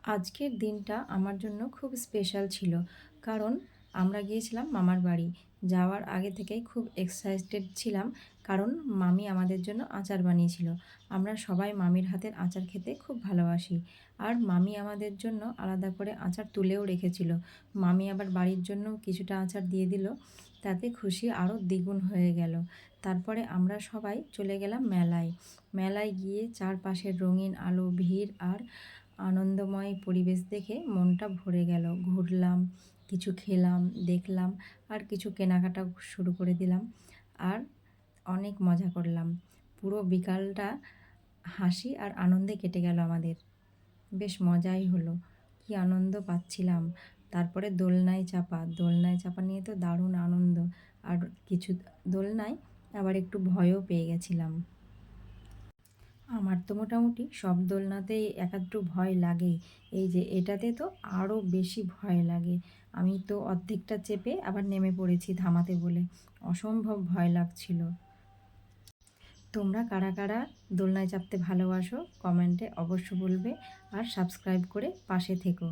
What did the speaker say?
আজকের দিনটা আমার জন্য খুব স্পেশাল ছিল। কারণ আমরা গিয়েছিলাম মামার বাড়ি। যাওয়ার আগে থেকেই খুব এক্সাইটেড ছিলাম। কারণ মামি আমাদের জন্য আচার বানিয়েছিল। আমরা সবাই মামির হাতের আচার খেতে খুব ভালোবাসি। আর মামি আমাদের জন্য আলাদা করে আচার তুলেও রেখেছিল। মামি আবার বাড়ির জন্য কিছুটা আচার দিয়ে দিল। তাতে খুশি আরও দ্বিগুণ হয়ে গেল। তারপরে আমরা সবাই চলে গেলাম মেলায়। মেলায় গিয়ে চারপাশের রঙিন আলো, ভিড় আর আনন্দময় পরিবেশ দেখে মনটা ভরে গেল। ঘুরলাম, কিছু খেলাম, দেখলাম আর কিছু কেনাকাটা শুরু করে দিলাম। আর অনেক মজা করলাম। পুরো বিকালটা হাসি আর আনন্দে কেটে গেল আমাদের। বেশ মজাই হলো। কী আনন্দ পাচ্ছিলাম। তারপরে দোলনায় চাপা নিয়ে তো দারুণ আনন্দ। আর কিছু দোলনায় আবার একটু ভয়ও পেয়ে গেছিলাম। আমার তো মোটামুটি সব দোলনাতেই একাদ্টু ভয় লাগেই। এই যে এটাতে তো আরও বেশি ভয় লাগে। আমি তো অর্ধেকটা চেপে আবার নেমে পড়েছি থামাতে বলে। অসম্ভব ভয় লাগছিল। তোমরা কারা কারা দোলনায় চাপতে ভালোবাসো কমেন্টে অবশ্য বলবে। আর সাবস্ক্রাইব করে পাশে থেকো।